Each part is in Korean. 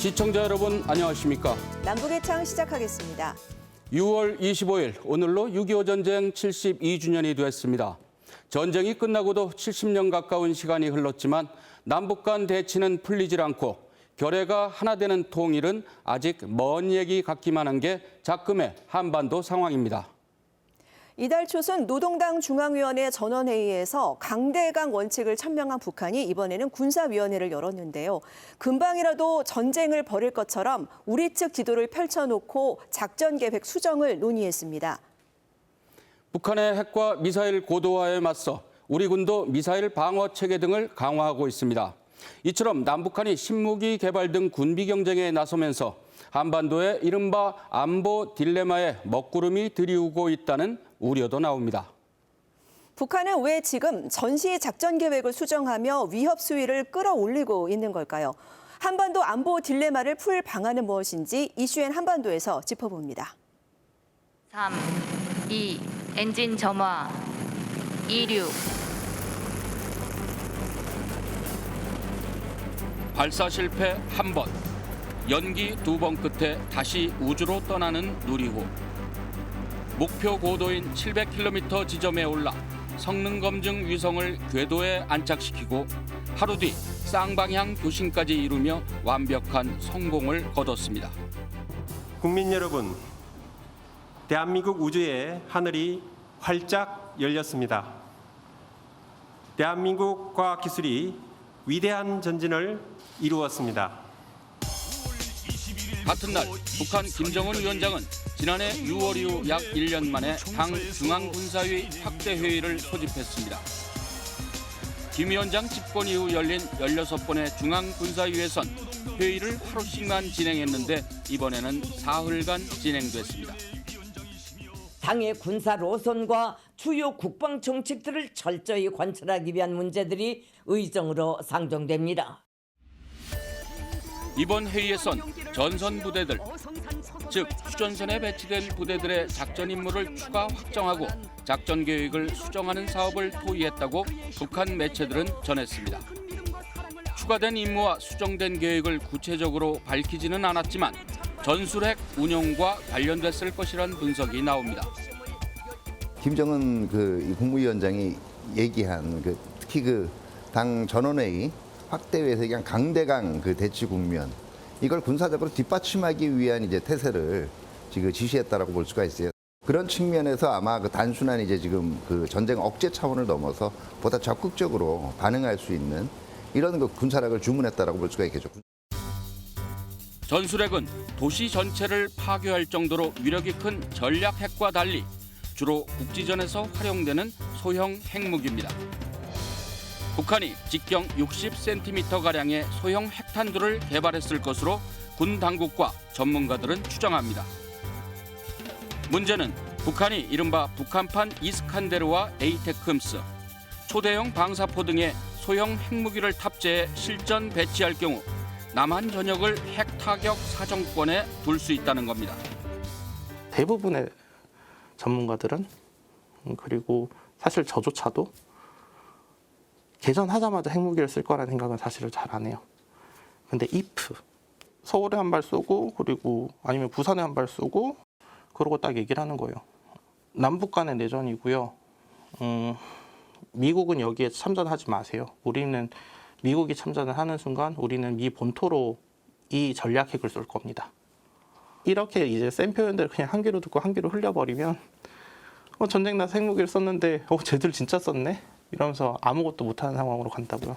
시청자 여러분 안녕하십니까? 남북의 창 시작하겠습니다. 6월 25일 오늘로 6.25 전쟁 72주년이 됐습니다. 전쟁이 끝나고도 70년 가까운 시간이 흘렀지만 남북 간 대치는 풀리질 않고 결의가 하나 되는 통일은 아직 먼 얘기 같기만 한 게 작금의 한반도 상황입니다. 이달 초순 노동당 중앙위원회 전원회의에서 강대강 원칙을 천명한 북한이 이번에는 군사위원회를 열었는데요. 금방이라도 전쟁을 벌일 것처럼 우리 측 지도를 펼쳐놓고 작전 계획 수정을 논의했습니다. 북한의 핵과 미사일 고도화에 맞서 우리 군도 미사일 방어 체계 등을 강화하고 있습니다. 이처럼 남북한이 신무기 개발 등 군비 경쟁에 나서면서 한반도의 이른바 안보 딜레마에 먹구름이 들이우고 있다는 우려도 나옵니다. 북한은 왜 지금 전시 작전 계획을 수정하며 위협 수위를 끌어올리고 있는 걸까요? 한반도 안보 딜레마를 풀 방안은 무엇인지 이슈엔 한반도에서 짚어봅니다. 3, 2, 엔진 점화, 26. 발사 실패 1번, 연기 2번 끝에 다시 우주로 떠나는 누리호. 목표 고도인 700km 지점에 올라 성능 검증 위성을 궤도에 안착시키고 하루 뒤 쌍방향 교신까지 이루며 완벽한 성공을 거뒀습니다. 국민 여러분, 대한민국 우주의 하늘이 활짝 열렸습니다. 대한민국 과학기술이 위대한 전진을 이루었습니다. 같은 날 북한 김정은 위원장은 지난해 6월 이후 약 1년 만에 당 중앙군사위 확대회의를 소집했습니다. 김 위원장 집권 이후 열린 16번의 중앙군사위에선 회의를 하루씩만 진행했는데 이번에는 사흘간 진행됐습니다. 당의 군사 노선과 주요 국방 정책들을 철저히 관철하기 위한 문제들이 의정으로 상정됩니다. 이번 회의에선 전선 부대들, 즉 휴전선에 배치된 부대들의 작전 임무를 추가 확정하고 작전 계획을 수정하는 사업을 토의했다고 북한 매체들은 전했습니다. 추가된 임무와 수정된 계획을 구체적으로 밝히지는 않았지만 전술핵 운용과 관련됐을 것이란 분석이 나옵니다. 김정은 국무위원장이 얘기한 특히 당 전원회의 확대회에서 얘기한 강대강 대치 국면, 이걸 군사적으로 뒷받침하기 위한 태세를 지금 지시했다라고 볼 수가 있어요. 그런 측면에서 아마 단순한 지금 전쟁 억제 차원을 넘어서 보다 적극적으로 반응할 수 있는 이런 군사력을 주문했다라고 볼 수가 있겠죠. 전술핵은 도시 전체를 파괴할 정도로 위력이 큰 전략 핵과 달리 주로 국지전에서 활용되는 소형 핵무기입니다. 북한이 직경 60cm가량의 소형 핵탄두를 개발했을 것으로 군 당국과 전문가들은 추정합니다. 문제는 북한이 이른바 북한판 이스칸데르와 에이테크임스, 초대형 방사포 등의 소형 핵무기를 탑재해 실전 배치할 경우 남한 전역을 핵 타격 사정권에 둘 수 있다는 겁니다. 대부분의 전문가들은, 그리고 사실 저조차도 개전하자마자 핵무기를 쓸 거라는 생각은 사실을 잘 안 해요. 근데 if 서울에 한 발 쏘고 그리고 아니면 부산에 한 발 쏘고 그러고 딱 얘기를 하는 거예요. 남북 간의 내전이고요. 미국은 여기에 참전하지 마세요. 우리는 미국이 참전을 하는 순간 우리는 미 본토로 이 전략 핵을 쏠 겁니다. 이렇게 이제 센 표현들을 그냥 한 귀로 듣고 한 귀로 흘려버리면 전쟁 나서 핵무기를 썼는데 쟤들 진짜 썼네? 이러면서 아무것도 못하는 상황으로 간다고요.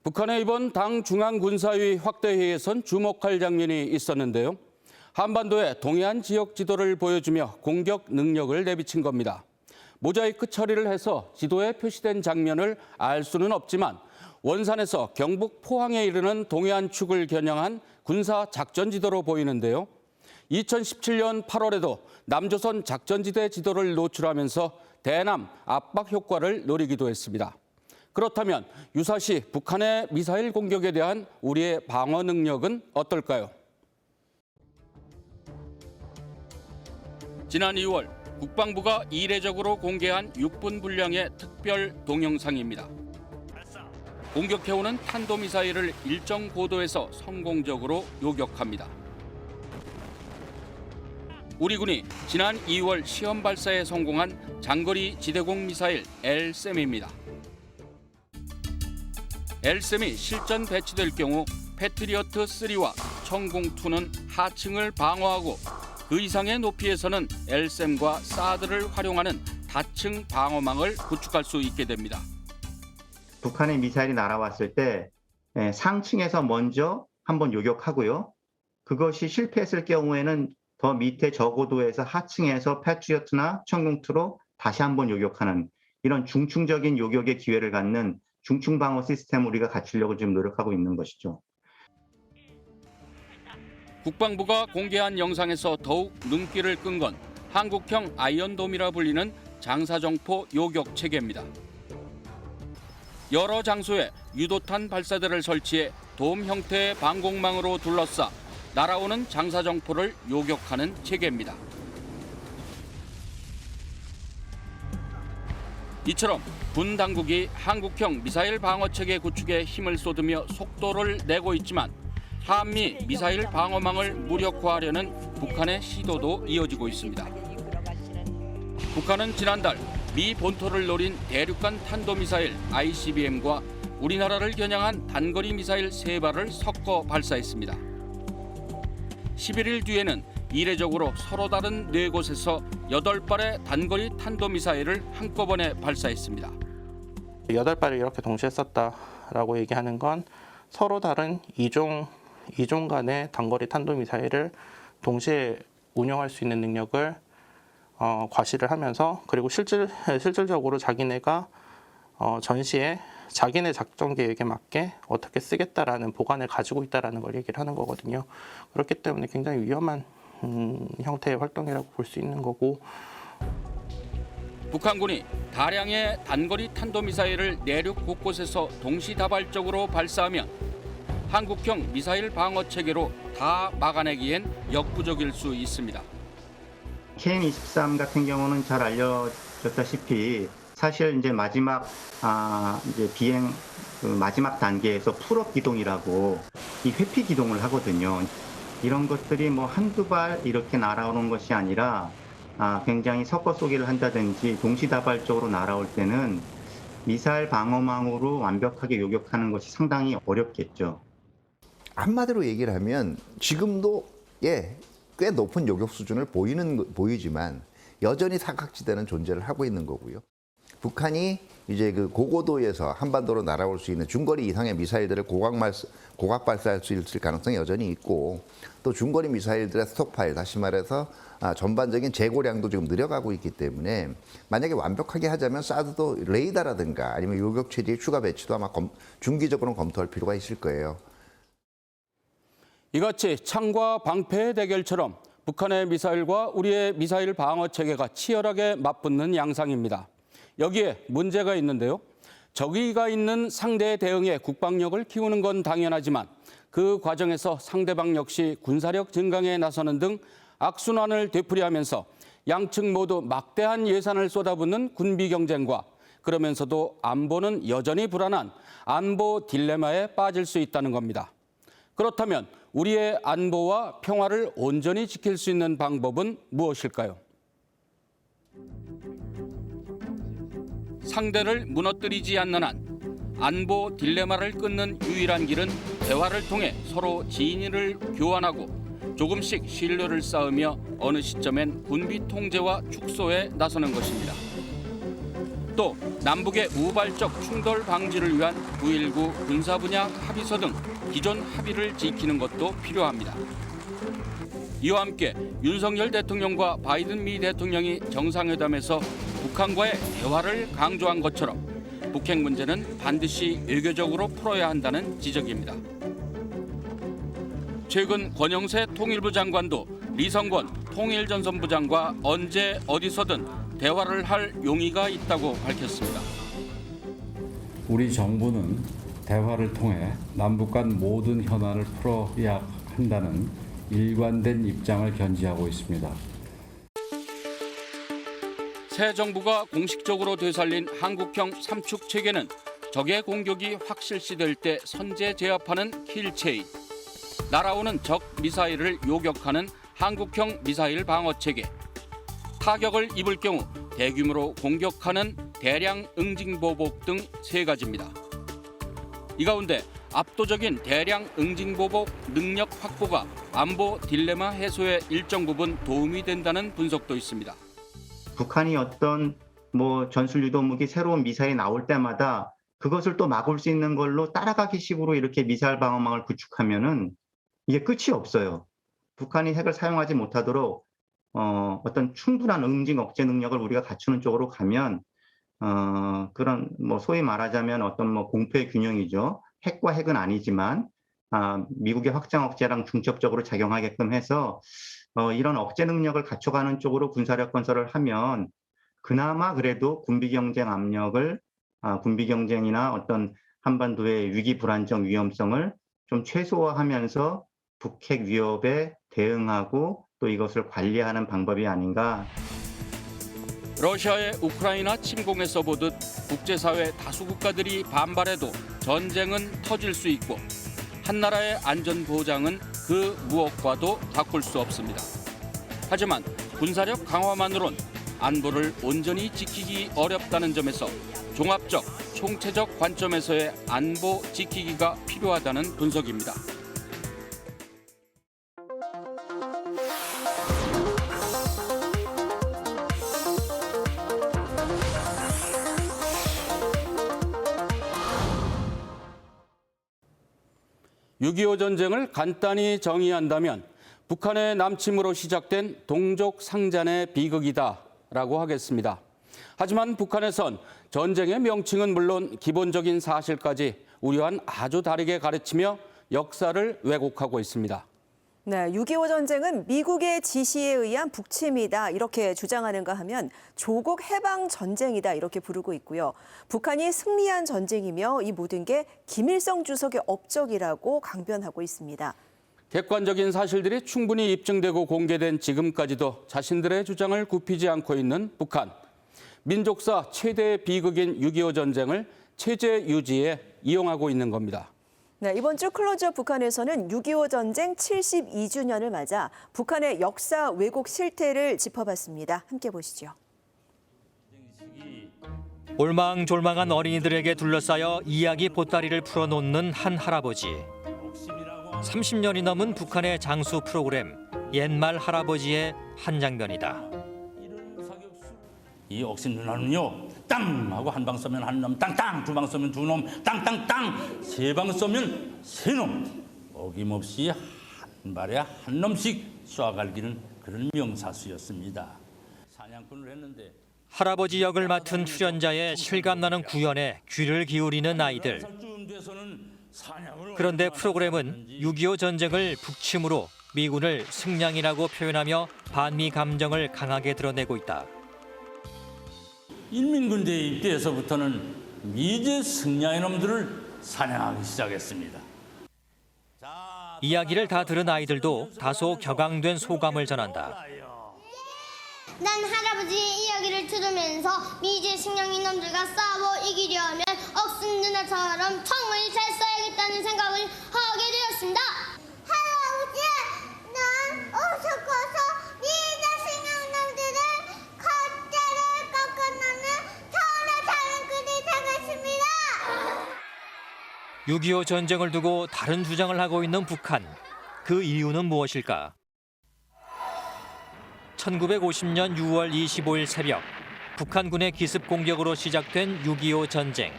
북한의 이번 당 중앙군사위 확대회의에선 주목할 장면이 있었는데요. 한반도의 동해안 지역 지도를 보여주며 공격 능력을 내비친 겁니다. 모자이크 처리를 해서 지도에 표시된 장면을 알 수는 없지만 원산에서 경북 포항에 이르는 동해안 축을 겨냥한 군사 작전 지도로 보이는데요. 2017년 8월에도 남조선 작전지대 지도를 노출하면서 대남 압박 효과를 노리기도 했습니다. 그렇다면 유사시 북한의 미사일 공격에 대한 우리의 방어 능력은 어떨까요? 지난 2월 국방부가 이례적으로 공개한 6분 분량의 특별 동영상입니다. 공격해오는 탄도미사일을 일정 고도에서 성공적으로 요격합니다. 우리 군이 지난 2월 시험 발사에 성공한 장거리 지대공 미사일 LSAM입니다. LSAM이 실전 배치될 경우 패트리어트 3와 천공2는 하층을 방어하고 그 이상의 높이에서는 LSAM과 사드를 활용하는 다층 방어망을 구축할 수 있게 됩니다. 북한의 미사일이 날아왔을 때 상층에서 먼저 한번 요격하고요. 그것이 실패했을 경우에는 더 밑에 저고도에서 하층에서 패트리어트나 천공2로 다시 한번 요격하는 이런 중층적인 요격의 기회를 갖는 중층 방어 시스템을 우리가 갖추려고 지금 노력하고 있는 것이죠. 국방부가 공개한 영상에서 더욱 눈길을 끈 건 한국형 아이언돔이라 불리는 장사정포 요격 체계입니다. 여러 장소에 유도탄 발사대를 설치해 돔 형태의 방공망으로 둘러싸 날아오는 장사정포를 요격하는 체계입니다. 이처럼 군 당국이 한국형 미사일 방어체계 구축에 힘을 쏟으며 속도를 내고 있지만 한미 미사일 방어망을 무력화하려는 북한의 시도도 이어지고 있습니다. 북한은 지난달 미 본토를 노린 대륙간 탄도미사일 ICBM과 우리나라를 겨냥한 단거리 미사일 3발을 섞어 발사했습니다. 11일 뒤에는 이례적으로 서로 다른 4곳에서 8발의 단거리 탄도미사일을 한꺼번에 발사했습니다. 8발을 이렇게 동시에 쐈다라고 얘기하는 건 서로 다른 이종 간의 단거리 탄도미사일을 동시에 운영할 수 있는 능력을 과시를 하면서 그리고 실질적으로 자기네가 전시에 자기네 작전 계획에 맞게 어떻게 쓰겠다라는 보관을 가지고 있다라는 걸 얘기를 하는 거거든요. 그렇기 때문에 굉장히 위험한 형태의 활동이라고 볼 수 있는 거고. 북한군이 다량의 단거리 탄도미사일을 내륙 곳곳에서 동시다발적으로 발사하면 한국형 미사일 방어 체계로 다 막아내기엔 역부족일 수 있습니다. KN-23 같은 경우는 잘 알려졌다시피 사실 이제 마지막 이제 비행 마지막 단계에서 풀업 기동이라고 이 회피 기동을 하거든요. 이런 것들이 뭐 한두 발 이렇게 날아오는 것이 아니라 굉장히 섞어 쏘기를 한다든지 동시다발적으로 날아올 때는 미사일 방어망으로 완벽하게 요격하는 것이 상당히 어렵겠죠. 한마디로 얘기를 하면 지금도 꽤 높은 요격 수준을 보이지만 여전히 사각지대는 존재를 하고 있는 거고요. 북한이 이제 그 고고도에서 한반도로 날아올 수 있는 중거리 이상의 미사일들을 고각 발사할 수 있을 가능성이 여전히 있고 또 중거리 미사일들의 스톡파일, 다시 말해서 전반적인 재고량도 지금 늘어가고 있기 때문에 만약에 완벽하게 하자면 사드도 레이더라든가 아니면 요격 체계의 추가 배치도 아마 중기적으로는 검토할 필요가 있을 거예요. 이같이 창과 방패의 대결처럼 북한의 미사일과 우리의 미사일 방어 체계가 치열하게 맞붙는 양상입니다. 여기에 문제가 있는데요. 적의가 있는 상대에 대응해 국방력을 키우는 건 당연하지만 그 과정에서 상대방 역시 군사력 증강에 나서는 등 악순환을 되풀이하면서 양측 모두 막대한 예산을 쏟아붓는 군비 경쟁과 그러면서도 안보는 여전히 불안한 안보 딜레마에 빠질 수 있다는 겁니다. 그렇다면 우리의 안보와 평화를 온전히 지킬 수 있는 방법은 무엇일까요? 상대를 무너뜨리지 않는 한 안보 딜레마를 끊는 유일한 길은 대화를 통해 서로 진위를 교환하고 조금씩 신뢰를 쌓으며 어느 시점엔 군비 통제와 축소에 나서는 것입니다. 또 남북의 우발적 충돌 방지를 위한 9.19 군사 분야 합의서 등 기존 합의를 지키는 것도 필요합니다. 이와 함께 윤석열 대통령과 바이든 미 대통령이 정상회담에서 북한과의 대화를 강조한 것처럼 북핵 문제는 반드시 외교적으로 풀어야 한다는 지적입니다. 최근 권영세 통일부 장관도 리성권 통일전선부장과 언제 어디서든 대화를 할 용의가 있다고 밝혔습니다. 우리 정부는 대화를 통해 남북 간 모든 현안을 풀어야 한다는 일관된 입장을 견지하고 있습니다. 새 정부가 공식적으로 되살린 한국형 삼축 체계는 적의 공격이 확 실시될 때 선제 제압하는 킬체인, 날아오는 적 미사일을 요격하는 한국형 미사일 방어체계, 타격을 입을 경우 대규모로 공격하는 대량 응징보복 등 3가지입니다. 이 가운데 압도적인 대량 응징보복 능력 확보가 안보 딜레마 해소에 일정 부분 도움이 된다는 분석도 있습니다. 북한이 어떤 전술 유도무기 새로운 미사일이 나올 때마다 그것을 또 막을 수 있는 걸로 따라가기 식으로 이렇게 미사일 방어망을 구축하면은 이게 끝이 없어요. 북한이 핵을 사용하지 못하도록 어떤 충분한 응징 억제 능력을 우리가 갖추는 쪽으로 가면 그런 소위 말하자면 어떤 공포의 균형이죠. 핵과 핵은 아니지만 미국의 확장 억제랑 중첩적으로 작용하게끔 해서 이런 억제 능력을 갖춰가는 쪽으로 군사력 건설을 하면 그나마 그래도 군비 경쟁 압력을 군비 경쟁이나 어떤 한반도의 위기 불안정 위험성을 좀 최소화하면서 북핵 위협에 대응하고 또 이것을 관리하는 방법이 아닌가. 러시아의 우크라이나 침공에서 보듯 국제사회 다수 국가들이 반발해도 전쟁은 터질 수 있고 한 나라의 안전 보장은 그 무엇과도 바꿀 수 없습니다. 하지만 군사력 강화만으론 안보를 온전히 지키기 어렵다는 점에서 종합적, 총체적 관점에서의 안보 지키기가 필요하다는 분석입니다. (6.25) 전쟁을 간단히 정의한다면 북한의 남침으로 시작된 동족 상잔의 비극이다라고 하겠습니다. 하지만 북한에선 전쟁의 명칭은 물론 기본적인 사실까지 우리와는 아주 다르게 가르치며 역사를 왜곡하고 있습니다. 네, 6.25 전쟁은 미국의 지시에 의한 북침이다 이렇게 주장하는가 하면 조국 해방 전쟁이다 이렇게 부르고 있고요. 북한이 승리한 전쟁이며 이 모든 게 김일성 주석의 업적이라고 강변하고 있습니다. 객관적인 사실들이 충분히 입증되고 공개된 지금까지도 자신들의 주장을 굽히지 않고 있는 북한. 민족사 최대의 비극인 6.25 전쟁을 체제 유지에 이용하고 있는 겁니다. 네, 이번 주 클로즈업 북한에서는 6.25 전쟁 72주년을 맞아 북한의 역사 왜곡 실태를 짚어봤습니다. 함께 보시죠. 올망졸망한 어린이들에게 둘러싸여 이야기 보따리를 풀어놓는 한 할아버지. 30년이 넘은 북한의 장수 프로그램 옛말 할아버지의 한 장면이다. 이 옥신 누나는요, 땅 하고 한 방 쏘면 한 놈, 땅땅, 두 방 쏘면 두 놈, 땅땅땅, 세 방 쏘면 세 놈, 어김없이 한 발에 한 놈씩 쏴갈기는 그런 명사수였습니다. 사냥꾼을 했는데 할아버지 역을 맡은 출연자의 실감나는 구연에 귀를 기울이는 아이들. 그런데 프로그램은 6.25 전쟁을 북침으로 미군을 승량이라고 표현하며 반미 감정을 강하게 드러내고 있다. 인민군대에 입대해서부터는 미제 승량의 놈들을 사냥하기 시작했습니다. 이야기를 다 들은 아이들도 다소 격앙된 소감을 전한다. 난 할아버지의 이야기를 들으면서 미제 승량이 놈들과 싸워 이기려면 억순 누나처럼 총을 잘 쏴야겠다는 생각을 하게 되었습니다. 할아버지, 난 어서 가서 미제 승량 놈들을 겉대를 꺾어놓는 전화 사냥꾼이 되겠습니다. 6.25 전쟁을 두고 다른 주장을 하고 있는 북한. 그 이유는 무엇일까? 1950년 6월 25일 새벽 북한군의 기습 공격으로 시작된 6.25 전쟁.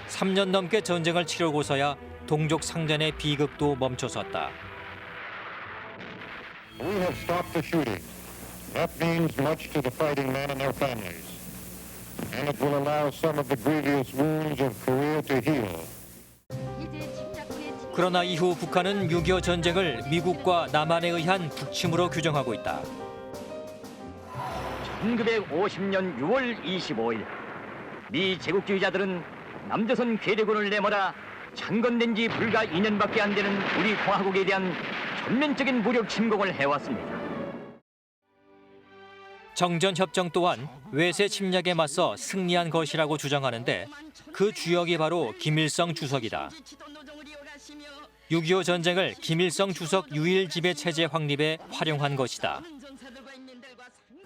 3년 넘게 전쟁을 치르고서야 동족 상잔의 비극도 멈춰섰다. We have stopped the shooting. That means much to the fighting men and their families. And it will allow some of the grievous wounds of Korea to heal. 그러나 이후 북한은 6.25 전쟁을 미국과 남한에 의한 북침으로 규정하고 있다. 1950년 6월 25일 미 제국주의자들은 남조선 괴뢰군을 내몰아 창건된 지 불과 2년밖에 안 되는 우리 공화국에 대한 전면적인 무력 침공을 해왔습니다. 정전협정 또한 외세 침략에 맞서 승리한 것이라고 주장하는데 그 주역이 바로 김일성 주석이다. 6.25 전쟁을 김일성 주석 유일 지배 체제 확립에 활용한 것이다.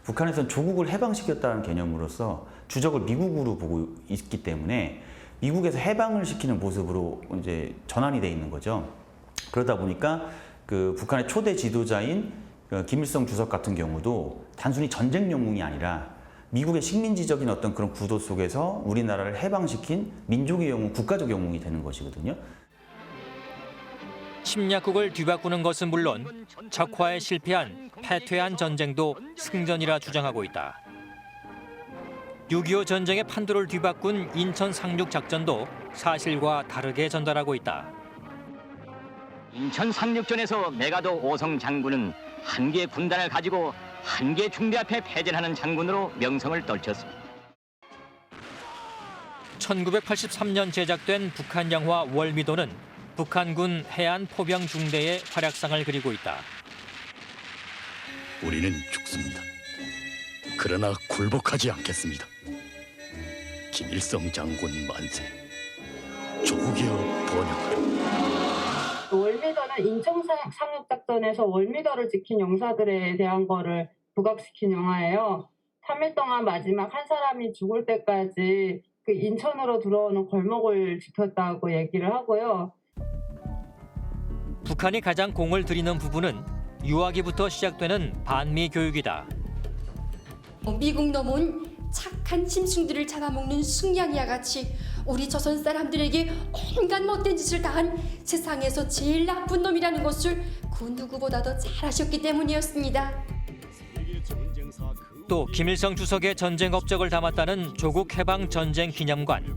북한에서는 조국을 해방시켰다는 개념으로서 주적을 미국으로 보고 있기 때문에 미국에서 해방을 시키는 모습으로 이제 전환이 돼 있는 거죠. 그러다 보니까 그 북한의 초대 지도자인 김일성 주석 같은 경우도 단순히 전쟁 영웅이 아니라 미국의 식민지적인 어떤 그런 구도 속에서 우리나라를 해방시킨 민족의 영웅, 국가적 영웅이 되는 것이거든요. 침략국을 뒤바꾸는 것은 물론 적화에 실패한 패퇴한 전쟁도 승전이라 주장하고 있다. 6.25 전쟁의 판도를 뒤바꾼 인천 상륙 작전도 사실과 다르게 전달하고 있다. 인천 상륙전에서 메가도 오성 장군은 한 개의 군단을 가지고 한 개의 중대 앞에 패전하는 장군으로 명성을 떨쳤습니다. 1983년 제작된 북한 영화 월미도는 북한군 해안 포병 중대의 활약상을 그리고 있다. 우리는 죽습니다. 그러나 굴복하지 않겠습니다. 김일성 장군 만세. 조국이여 번영하라. 월미도는 인천 상륙작전에서 월미도를 지킨 용사들에 대한 거를 부각시킨 영화예요. 3일 동안 마지막 한 사람이 죽을 때까지 그 인천으로 들어오는 골목을 지켰다고 얘기를 하고요. 북한이 가장 공을 들이는 부분은 유아기부터 시작되는 반미 교육이다. 미국 놈은 착한 짐승들을 잡아먹는 숭양이와 같이 우리 조선 사람들에게 온갖 못된 짓을 다한 세상에서 제일 나쁜 놈이라는 것을 그 누구보다도 잘하셨기 때문이었습니다. 또 김일성 주석의 전쟁 업적을 담았다는 조국 해방 전쟁 기념관,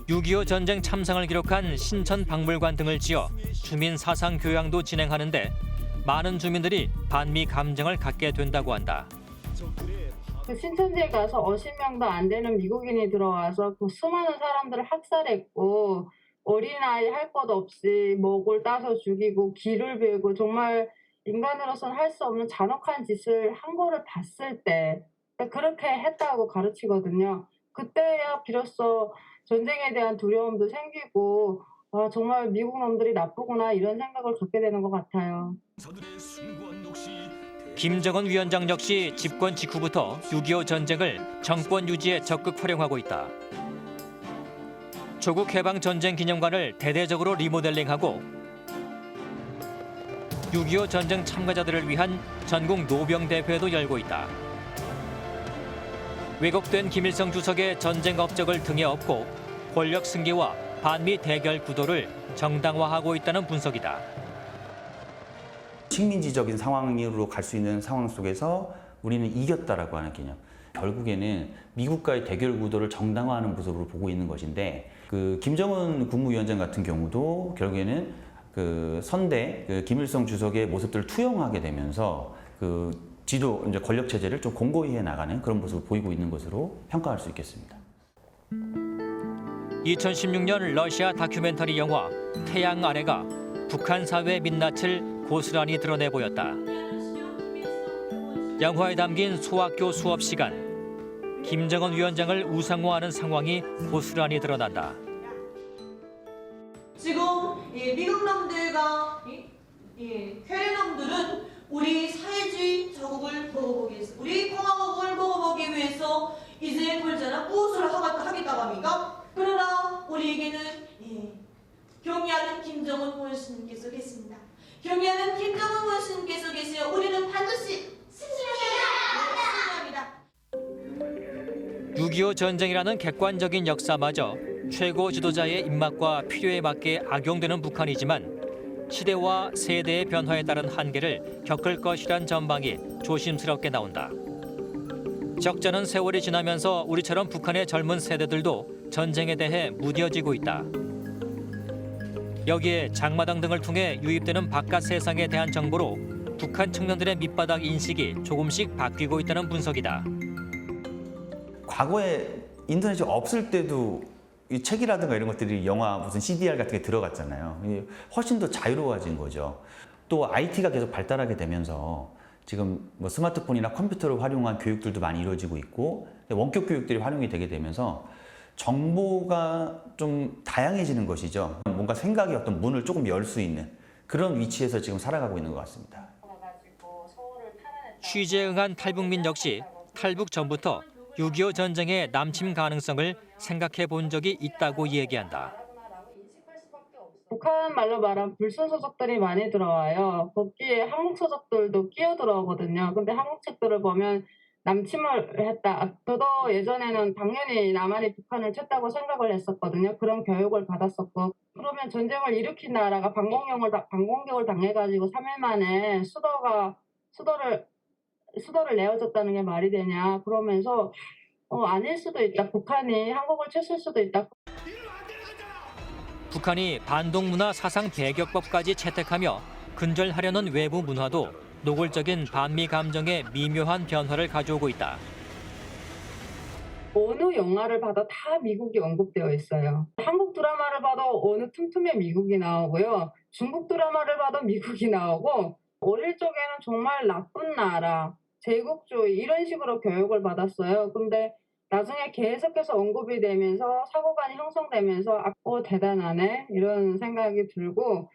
6.25 전쟁 참상을 기록한 신천 박물관 등을 지어 주민 사상 교양도 진행하는데 많은 주민들이 반미 감정을 갖게 된다고 한다. 그 신천지에 가서 50명도 안 되는 미국인이 들어와서 그 수많은 사람들을 학살했고 어린아이 할 것 없이 목을 따서 죽이고 기를 베고 정말 인간으로서는 할 수 없는 잔혹한 짓을 한 거를 봤을 때 그렇게 했다고 가르치거든요. 그때야 비로소 전쟁에 대한 두려움도 생기고 아, 정말 미국 놈들이 나쁘구나 이런 생각을 갖게 되는 것 같아요. 김정은 위원장 역시 집권 직후부터 6.25 전쟁을 정권 유지에 적극 활용하고 있다. 조국 해방 전쟁 기념관을 대대적으로 리모델링하고 6.25 전쟁 참가자들을 위한 전국 노병 대회도 열고 있다. 왜곡된 김일성 주석의 전쟁 업적을 등에 업고 권력 승계와 반미 대결 구도를 정당화하고 있다는 분석이다. 식민지적인 상황으로 갈 수 있는 상황 속에서 우리는 이겼다라고 하는 개념. 결국에는 미국과의 대결 구도를 정당화하는 모습으로 보고 있는 것인데 그 김정은 국무위원장 같은 경우도 결국에는 그 선대 그 김일성 주석의 모습들을 투영하게 되면서 그 지도 이제 권력 체제를 좀 공고히 해 나가는 그런 모습을 보이고 있는 것으로 평가할 수 있겠습니다. 2016년 러시아 다큐멘터리 영화 태양 아래가 북한 사회의 민낯을 고스란히 드러내 보였다. 영화에 담긴 소학교 수업 시간, 김정은 위원장을 우상화하는 상황이 고스란히 드러난다. 지금 미국 놈들과 해외 놈들은 우리 사회주의 자국을 먹어보기 위해서, 우리 공화국을 먹어보기 위해서 이제 골자나 무엇을 하겠다고 합니까? 그러나 우리에게는 경의하는 김정은 원수님께서 계십니다. 경의하는 김정은 원수님께서 계세요. 우리는 반드시 승리합니다. 6.25 전쟁이라는 객관적인 역사마저 최고 지도자의 입맛과 필요에 맞게 악용되는 북한이지만 시대와 세대의 변화에 따른 한계를 겪을 것이란 전망이 조심스럽게 나온다. 적잖은 세월이 지나면서 우리처럼 북한의 젊은 세대들도 전쟁에 대해 무뎌지고 있다. 여기에 장마당 등을 통해 유입되는 바깥 세상에 대한 정보로 북한 청년들의 밑바닥 인식이 조금씩 바뀌고 있다는 분석이다. 과거에 인터넷이 없을 때도 이 책이라든가 이런 것들이 영화 무슨 CDR 같은 게 들어갔잖아요. 훨씬 더 자유로워진 거죠. 또 IT가 계속 발달하게 되면서 지금 뭐 스마트폰이나 컴퓨터를 활용한 교육들도 많이 이루어지고 있고 원격 교육들이 활용이 되게 되면서 정보가 좀 다양해지는 것이죠. 뭔가 생각의 어떤 문을 조금 열 수 있는 그런 위치에서 지금 살아가고 있는 것 같습니다. 취재에 응한 탈북민 역시 탈북 전부터 6.25 전쟁의 남침 가능성을 생각해 본 적이 있다고 얘기한다. 북한 말로 말하면 불순 서적들이 많이 들어와요. 거기에 한국 서적들도 끼어 들어오거든요. 근데 한국 책들을 보면 남침을 했다. 저도 예전에는 당연히 남한이 북한을 쳤다고 생각을 했었거든요. 그런 교육을 받았었고. 그러면 전쟁을 일으킨 나라가 반공격을 당해가지고 3일 만에 수도를 내어줬다는 게 말이 되냐. 그러면서 아닐 수도 있다. 북한이 한국을 쳤을 수도 있다. 북한이 반동문화 사상 배격법까지 채택하며 근절하려는 외부 문화도 노골적인 반미 감정의 미묘한 변화를 가져오고 있다. 어느 영화를 봐도 다 미국이 언급되어 있어요. 한국 드라마를 봐도 어느 틈틈에 미국이 나오고요. 중국 드라마를 봐도 미국이 나오고 어릴 적에는 정말 나쁜 나라, 제국주의 이런 식으로 교육을 받았어요. 근데 나중에 계속해서 언급이 되면서 사고관이 형성되면서 대단하네 이런 생각이 들고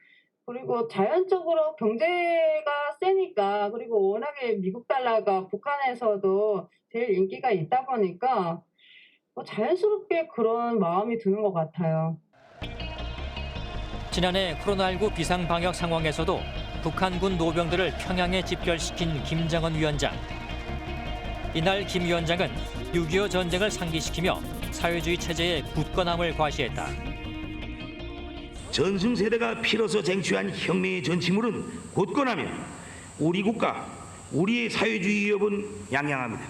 그리고 자연적으로 경제가 세니까 그리고 워낙에 미국 달러가 북한에서도 제일 인기가 있다 보니까 자연스럽게 그런 마음이 드는 것 같아요. 지난해 코로나19 비상방역 상황에서도 북한군 노병들을 평양에 집결시킨 김정은 위원장. 이날 김 위원장은 6.25 전쟁을 상기시키며 사회주의 체제의 굳건함을 과시했다. 전승세대가 피로서 쟁취한 혁명의 전치물은 굳건하며 우리 국가, 우리의 사회주의 위협은 양양합니다.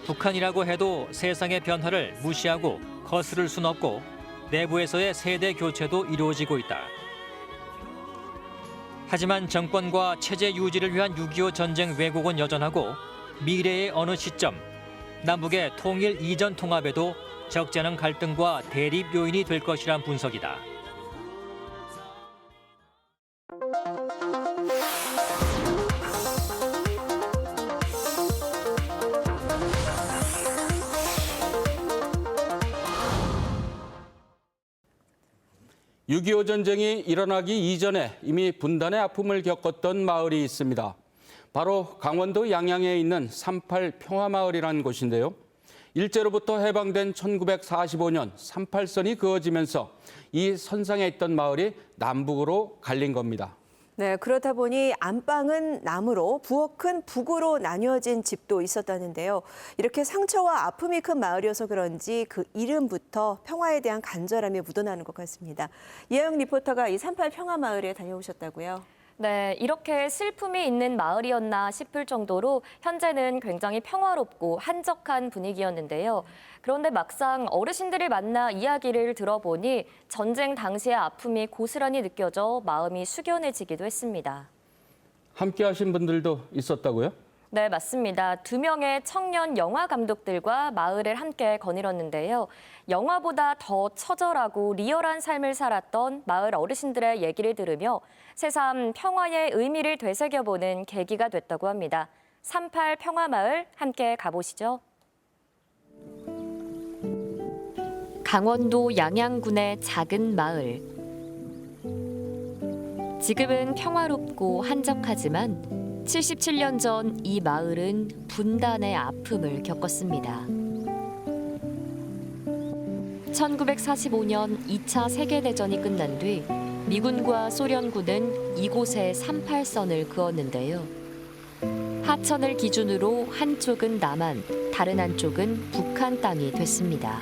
북한이라고 해도 세상의 변화를 무시하고 거스를 순 없고 내부에서의 세대 교체도 이루어지고 있다. 하지만 정권과 체제 유지를 위한 6.25 전쟁 왜곡은 여전하고 미래의 어느 시점 남북의 통일 이전 통합에도 적지 않은 갈등과 대립 요인이 될 것이란 분석이다. (6.25) 전쟁이 일어나기 이전에 이미 분단의 아픔을 겪었던 마을이 있습니다. 바로 강원도 양양에 있는 38 평화마을이라는 곳인데요. 일제로부터 해방된 1945년 38선이 그어지면서 이 선상에 있던 마을이 남북으로 갈린 겁니다. 네, 그렇다 보니 안방은 남으로 부엌은 북으로 나뉘어진 집도 있었다는데요. 이렇게 상처와 아픔이 큰 마을이어서 그런지 그 이름부터 평화에 대한 간절함이 묻어나는 것 같습니다. 이하영 리포터가 이 38 평화마을에 다녀오셨다고요? 네, 이렇게 슬픔이 있는 마을이었나 싶을 정도로 현재는 굉장히 평화롭고 한적한 분위기였는데요. 그런데 막상 어르신들을 만나 이야기를 들어보니 전쟁 당시의 아픔이 고스란히 느껴져 마음이 숙연해지기도 했습니다. 함께 하신 분들도 있었다고요? 네, 맞습니다. 2명의 청년 영화 감독들과 마을을 함께 거닐었는데요. 영화보다 더 처절하고 리얼한 삶을 살았던 마을 어르신들의 얘기를 들으며 새삼 평화의 의미를 되새겨보는 계기가 됐다고 합니다. 38 평화마을 함께 가보시죠. 강원도 양양군의 작은 마을. 지금은 평화롭고 한적하지만 77년 전 이 마을은 분단의 아픔을 겪었습니다. 1945년 2차 세계대전이 끝난 뒤 미군과 소련군은 이곳에 38선을 그었는데요. 하천을 기준으로 한쪽은 남한, 다른 한쪽은 북한 땅이 됐습니다.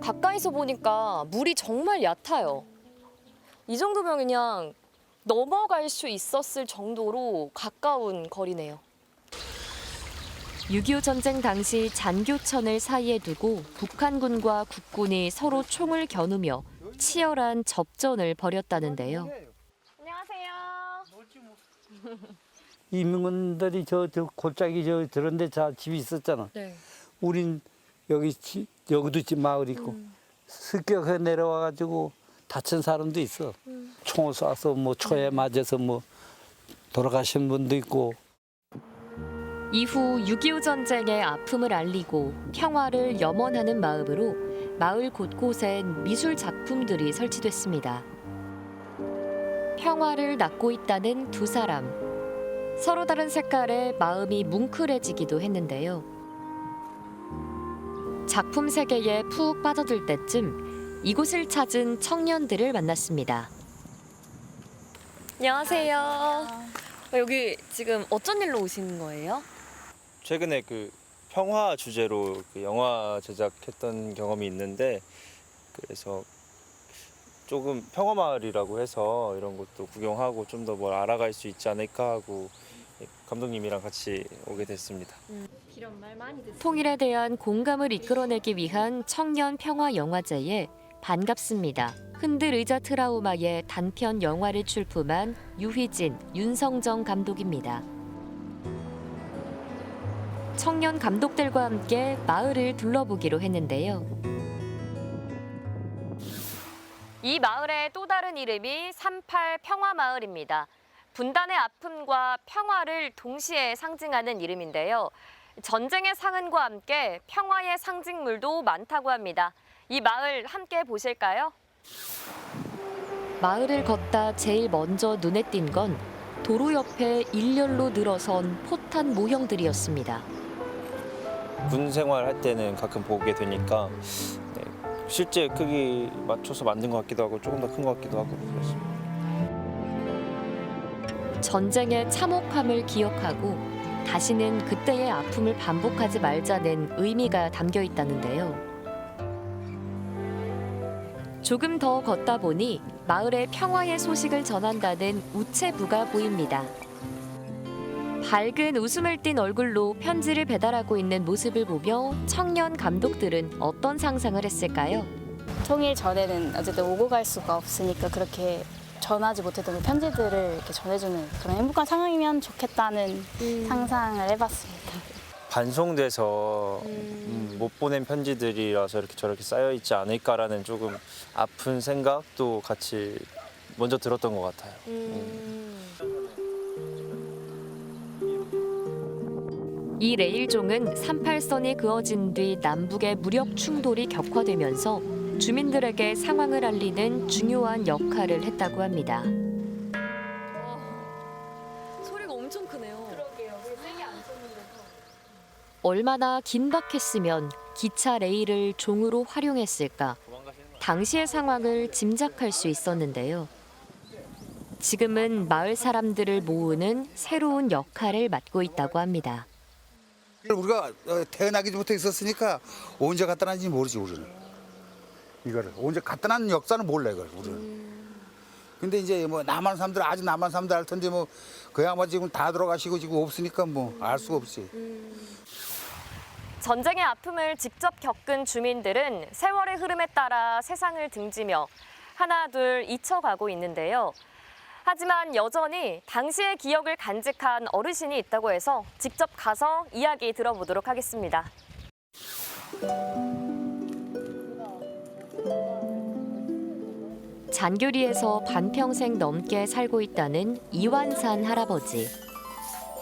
가까이서 보니까 물이 정말 얕아요. 이 정도면 그냥 넘어갈 수 있었을 정도로 가까운 거리네요. 6.25 전쟁 당시 잔교천을 사이에 두고 북한군과 국군이 서로 총을 겨누며 치열한 접전을 벌였다는데요. 안녕하세요. 이민군들이 저 골짜기 저런 데 집이 있었잖아. 네. 우린 여기도 집 마을 있고 습격해 내려와가지고 다친 사람도 있어. 총을 쏴서 뭐 초에 맞아서 뭐 돌아가신 분도 있고. 이후 6.25 전쟁의 아픔을 알리고 평화를 염원하는 마음으로 마을 곳곳엔 미술 작품들이 설치됐습니다. 평화를 낳고 있다는 두 사람. 서로 다른 색깔에 마음이 뭉클해지기도 했는데요. 작품 세계에 푹 빠져들 때쯤 이곳을 찾은 청년들을 만났습니다. 안녕하세요. 여기 지금 어쩐 일로 오신 거예요? 최근에 평화 주제로 영화 제작했던 경험이 있는데, 그래서 조금 평화 마을이라고 해서 이런 것도 구경하고 좀 더 뭘 알아갈 수 있지 않을까 하고 감독님이랑 같이 오게 됐습니다. 통일에 대한 공감을 이끌어내기 위한 청년 평화 영화제에 반갑습니다. 흔들 의자 트라우마의 단편 영화를 출품한 유희진, 윤성정 감독입니다. 청년 감독들과 함께 마을을 둘러보기로 했는데요. 이 마을의 또 다른 이름이 38 평화마을입니다. 분단의 아픔과 평화를 동시에 상징하는 이름인데요. 전쟁의 상흔과 함께 평화의 상징물도 많다고 합니다. 이 마을 함께 보실까요? 마을을 걷다 제일 먼저 눈에 띈 건 도로 옆에 일렬로 늘어선 포탄 모형들이었습니다. 군 생활할 때는 가끔 보게 되니까 실제 크기 맞춰서 만든 것 같기도 하고 조금 더 큰 것 같기도 하고 그렇습니다. 전쟁의 참혹함을 기억하고 다시는 그때의 아픔을 반복하지 말자는 의미가 담겨 있다는데요. 조금 더 걷다 보니 마을의 평화의 소식을 전한다는 우체부가 보입니다. 밝은 웃음을 띤 얼굴로 편지를 배달하고 있는 모습을 보며 청년 감독들은 어떤 상상을 했을까요? 통일 전에는 어쨌든 오고 갈 수가 없으니까 그렇게 전하지 못했던 편지들을 이렇게 전해주는 그런 행복한 상황이면 좋겠다는 상상을 해봤습니다. 반송돼서 못 보낸 편지들이라서 이렇게 저렇게 쌓여 있지 않을까라는 조금 아픈 생각도 같이 먼저 들었던 것 같아요. 이 레일종은 38선이 그어진 뒤 남북의 무력 충돌이 격화되면서 주민들에게 상황을 알리는 중요한 역할을 했다고 합니다. 소리가 엄청 크네요. 그러게요. 세게 안 쳤는데도. 얼마나 긴박했으면 기차 레일을 종으로 활용했을까. 당시의 상황을 짐작할 수 있었는데요. 지금은 마을 사람들을 모으는 새로운 역할을 맡고 있다고 합니다. 우리가 태어나기 전부터 있었으니까 언제 갖다 놨는지 모르지 우리는. 이거를 언제 갖다 놨는 역사는 몰라 이걸 우리는. 근데 이제 뭐 남한 사람들 아직 남한 사람들 알 텐데 뭐 그야말로 지금 다 들어가시고 지금 없으니까 뭐 알 수가 없지. 전쟁의 아픔을 직접 겪은 주민들은 세월의 흐름에 따라 세상을 등지며 하나 둘 잊혀가고 있는데요. 하지만 여전히 당시의 기억을 간직한 어르신이 있다고 해서 직접 가서 이야기 들어보도록 하겠습니다. 잔교리에서 반평생 넘게 살고 있다는 이완산 할아버지.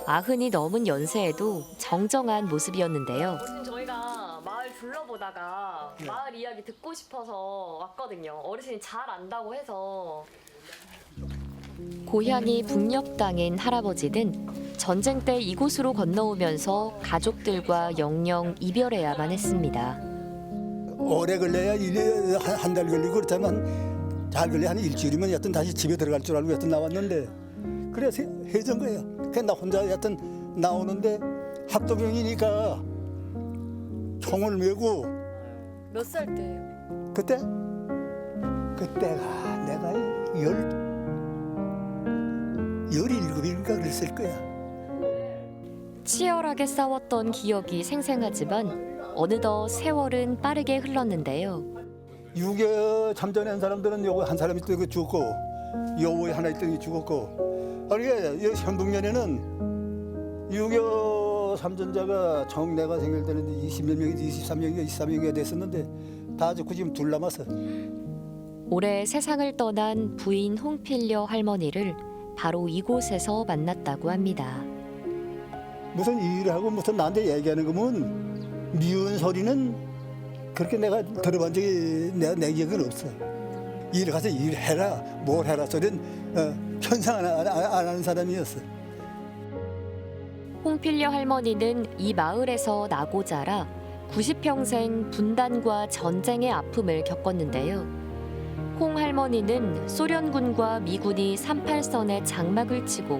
90이 넘은 연세에도 정정한 모습이었는데요. 저희가 마을 둘러보다가 마을 이야기 듣고 싶어서 왔거든요. 어르신이 잘 안다고 해서. 고향이 북녘 땅인 할아버지는 전쟁 때 이곳으로 건너오면서 가족들과 영영 이별해야만 했습니다. 오래 걸려야 한 달 걸리고 그렇다면 잘 걸려 한 일주일이면 여튼 다시 집에 들어갈 줄 알고 여튼 나왔는데 그래서 해준 거예요. 그냥 나 혼자 여튼 나오는데 학도병이니까 총을 메고. 몇 살 때예요? 그때가 내가 17인가 그랬을 거야. 치열하게 싸웠던 기억이 생생하지만 어느덧 세월은 빠르게 흘렀는데요. 6.25 참전한 사람들은 요거 한 사람이 또 죽었고 여우에 하나 있더니 죽었고. 그러니까 현동년에는 6.25 참전자가 처음 내가 생길 때는 20몇 명이 23명인가 23명이 됐었는데 다 죽고 지금 둘 남았어. 올해 세상을 떠난 부인 홍필려 할머니를 바로 이곳에서 만났다고 합니다. 무슨 일하고 무슨 나한테 얘기하는 거면 미운 소리는 그렇게 내가 들어본 적이 내 기억은 없어. 일 가서 일해라, 뭘 해라 소리는 현상 안 하는 사람이었어. 홍필려 할머니는 이 마을에서 나고 자라 90평생 분단과 전쟁의 아픔을 겪었는데요. 홍 할머니는 소련군과 미군이 38선에 장막을 치고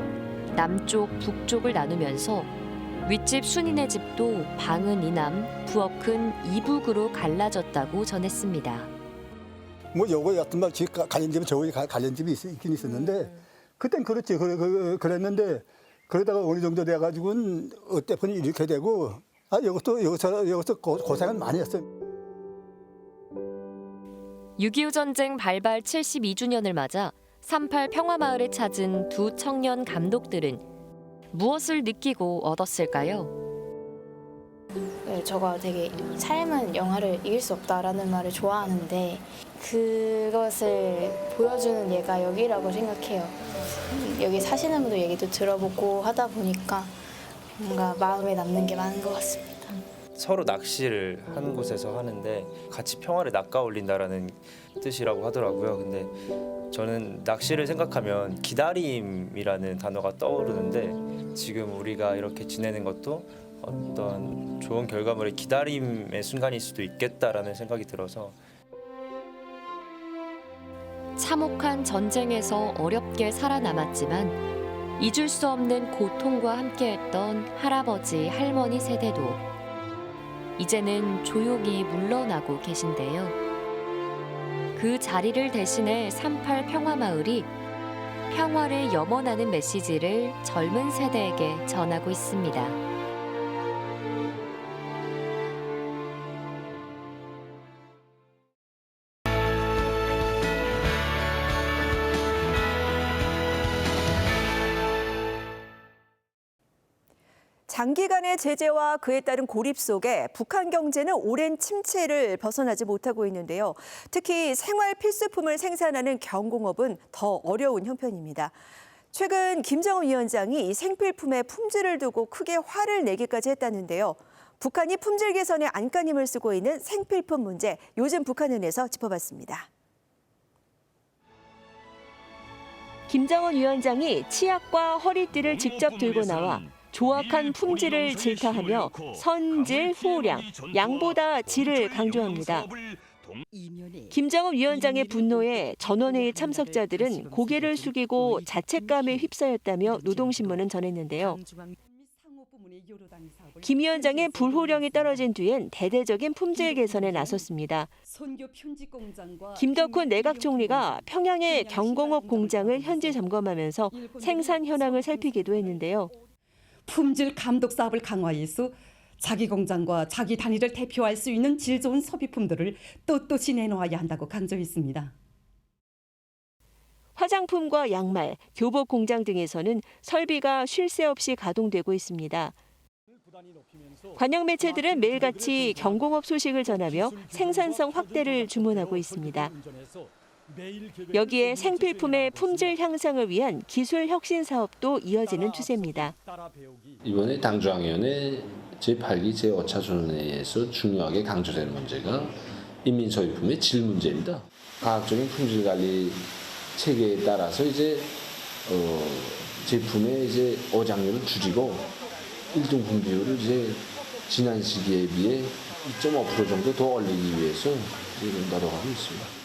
남쪽, 북쪽을 나누면서 윗집 순이네 집도 방은 이남, 부엌은 이북으로 갈라졌다고 전했습니다. 뭐 요거 같은 막 집 갈린 집은 저기 갈린 집이 있긴 있었는데 그땐 그렇지 그랬는데 그러다가 어느 정도 돼가지고는 어때 보니 이렇게 되고 여기서 고생은 많이 했어요. 6.25 전쟁 발발 72주년을 맞아 38 평화마을에 찾은 두 청년 감독들은 무엇을 느끼고 얻었을까요? 네, 저가 되게 삶은 영화를 이길 수 없다라는 말을 좋아하는데 그것을 보여주는 예가 여기라고 생각해요. 여기 사시는 분들 얘기도 들어보고 하다 보니까 뭔가 마음에 남는 게 많은 것 같습니다. 서로 낚시를 한 곳에서 하는데 같이 평화를 낚아올린다라는 뜻이라고 하더라고요. 근데 저는 낚시를 생각하면 기다림이라는 단어가 떠오르는데 지금 우리가 이렇게 지내는 것도 어떤 좋은 결과물의 기다림의 순간일 수도 있겠다라는 생각이 들어서 참혹한 전쟁에서 어렵게 살아남았지만 잊을 수 없는 고통과 함께했던 할아버지, 할머니 세대도 이제는 조용히 물러나고 계신데요. 그 자리를 대신해 38 평화마을이 평화를 염원하는 메시지를 젊은 세대에게 전하고 있습니다. 장기간의 제재와 그에 따른 고립 속에 북한 경제는 오랜 침체를 벗어나지 못하고 있는데요. 특히 생활 필수품을 생산하는 경공업은 더 어려운 형편입니다. 최근 김정은 위원장이 이 생필품의 품질을 두고 크게 화를 내기까지 했다는데요. 북한이 품질 개선에 안간힘을 쓰고 있는 생필품 문제, 요즘 북한은에서 짚어봤습니다. 김정은 위원장이 치약과 허리띠를 직접 들고 나와 조악한 품질을 질타하며 선질, 후량, 양보다 질을 강조합니다. 김정은 위원장의 분노에 전원회의 참석자들은 고개를 숙이고 자책감에 휩싸였다며 노동신문은 전했는데요. 김 위원장의 불호령이 떨어진 뒤엔 대대적인 품질 개선에 나섰습니다. 김덕훈 내각 총리가 평양의 경공업 공장을 현지 점검하면서 생산 현황을 살피기도 했는데요. 품질 감독 사업을 강화해서 자기 공장과 자기 단위를 대표할 수 있는 질 좋은 소비품들을 떳떳이 내놓아야 한다고 강조했습니다. 화장품과 양말, 교복 공장 등에서는 설비가 쉴 새 없이 가동되고 있습니다. 관영 매체들은 매일같이 경공업 소식을 전하며 생산성 확대를 주문하고 있습니다. 여기에 생필품의 품질 향상을 위한 기술 혁신 사업도 이어지는 추세입니다. 이번에 당중앙위원회 제8기 제5차 전원회의에서 중요하게 강조되는 문제가 인민소비품의 질 문제입니다. 과학적인 품질 관리 체계에 따라서 이제 제품의 이제 어장률을 줄이고 1등품 비율을 이제 지난 시기에 비해 2.5% 정도 더 올리기 위해서 지금 노력하고 있습니다.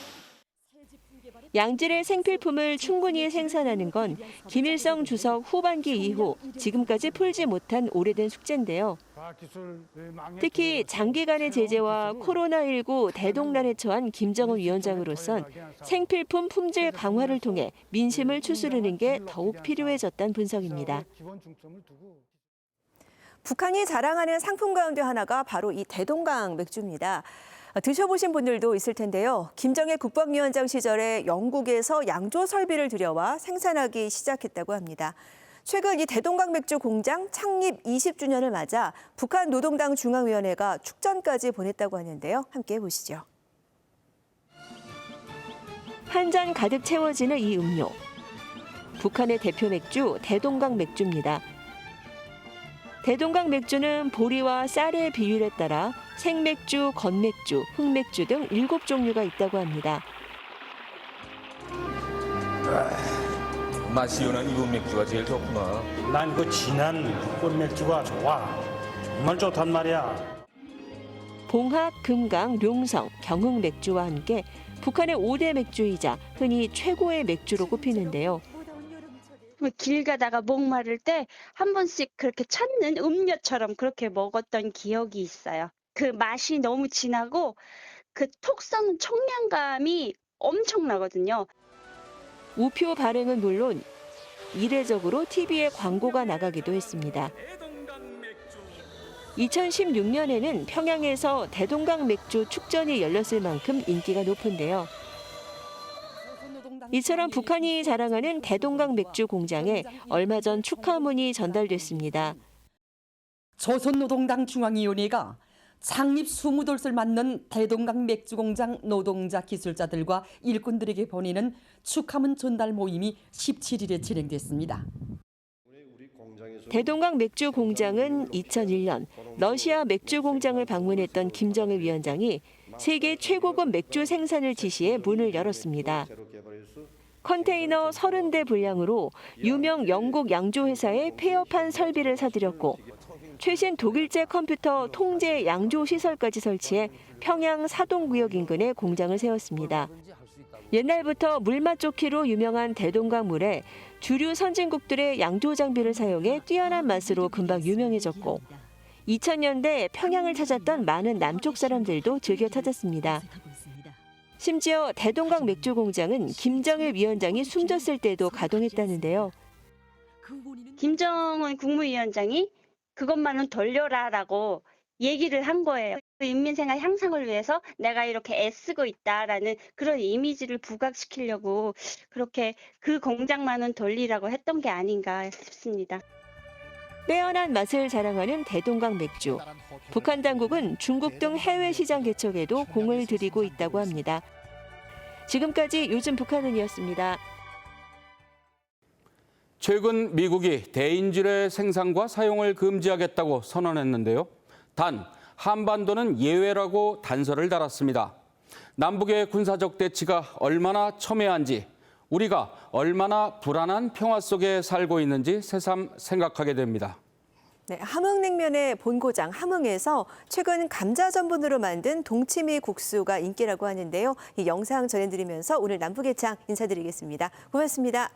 양질의 생필품을 충분히 생산하는 건 김일성 주석 후반기 이후 지금까지 풀지 못한 오래된 숙제인데요. 특히 장기간의 제재와 코로나19 대동란에 처한 김정은 위원장으로선 생필품 품질 강화를 통해 민심을 추스르는 게 더욱 필요해졌다는 분석입니다. 북한이 자랑하는 상품 가운데 하나가 바로 이 대동강 맥주입니다. 드셔보신 분들도 있을 텐데요. 김정일 국방위원장 시절에 영국에서 양조 설비를 들여와 생산하기 시작했다고 합니다. 최근 이 대동강 맥주 공장 창립 20주년을 맞아 북한 노동당 중앙위원회가 축전까지 보냈다고 하는데요. 함께 보시죠. 한 잔 가득 채워지는 이 음료. 북한의 대표 맥주 대동강 맥주입니다. 대동강 맥주는 보리와 쌀의 비율에 따라 생맥주, 건맥주, 흑맥주 등 7종류가 있다고 합니다. 맛이 연한 이분 맥주가 제일 좋구나. 난 그 진한 흑골 맥주가 좋아. 정말 좋단 말이야. 봉학, 금강, 룡성, 경흥 맥주와 함께 북한의 5대 맥주이자 흔히 최고의 맥주로 꼽히는데요. 길 가다가 목마를 때 한 번씩 그렇게 찾는 음료처럼 그렇게 먹었던 기억이 있어요. 그 맛이 너무 진하고 그 톡 쏘는 청량감이 엄청나거든요. 우표 발행은 물론 이례적으로 TV에 광고가 나가기도 했습니다. 2016년에는 평양에서 대동강 맥주 축전이 열렸을 만큼 인기가 높은데요. 이처럼 북한이 자랑하는 대동강 맥주 공장에 얼마 전 축하문이 전달됐습니다. 조선노동당 중앙위원회가 창립 20돌을 맞는 대동강 맥주공장 노동자 기술자들과 일꾼들에게 보내는 축하문 전달 모임이 17일에 진행됐습니다. 대동강 맥주 공장은 2001년 러시아 맥주 공장을 방문했던 김정일 위원장이 세계 최고급 맥주 생산을 지시해 문을 열었습니다. 컨테이너 30대 분량으로 유명 영국 양조회사에 폐업한 설비를 사들였고 최신 독일제 컴퓨터 통제 양조 시설까지 설치해 평양 사동구역 인근에 공장을 세웠습니다. 옛날부터 물맛 좋기로 유명한 대동강 물에 주류 선진국들의 양조 장비를 사용해 뛰어난 맛으로 금방 유명해졌고 2000년대 평양을 찾았던 많은 남쪽 사람들도 즐겨 찾았습니다. 심지어 대동강 맥주 공장은 김정일 위원장이 숨졌을 때도 가동했다는데요. 김정은 국무위원장이 그것만은 돌려라라고 얘기를 한 거예요. 인민생활 향상을 위해서 내가 이렇게 애쓰고 있다라는 그런 이미지를 부각시키려고 그렇게 그 공장만은 돌리라고 했던 게 아닌가 싶습니다. 빼어난 맛을 자랑하는 대동강 맥주. 북한 당국은 중국 등 해외 시장 개척에도 공을 들이고 있다고 합니다. 지금까지 요즘 북한은이었습니다. 최근 미국이 대인질의 생산과 사용을 금지하겠다고 선언했는데요. 단 한반도는 예외라고 단서를 달았습니다. 남북의 군사적 대치가 얼마나 첨예한지, 우리가 얼마나 불안한 평화 속에 살고 있는지 새삼 생각하게 됩니다. 네, 함흥냉면의 본고장 함흥에서 최근 감자 전분으로 만든 동치미 국수가 인기라고 하는데요. 이 영상 전해드리면서 오늘 남북의 창 인사드리겠습니다. 고맙습니다.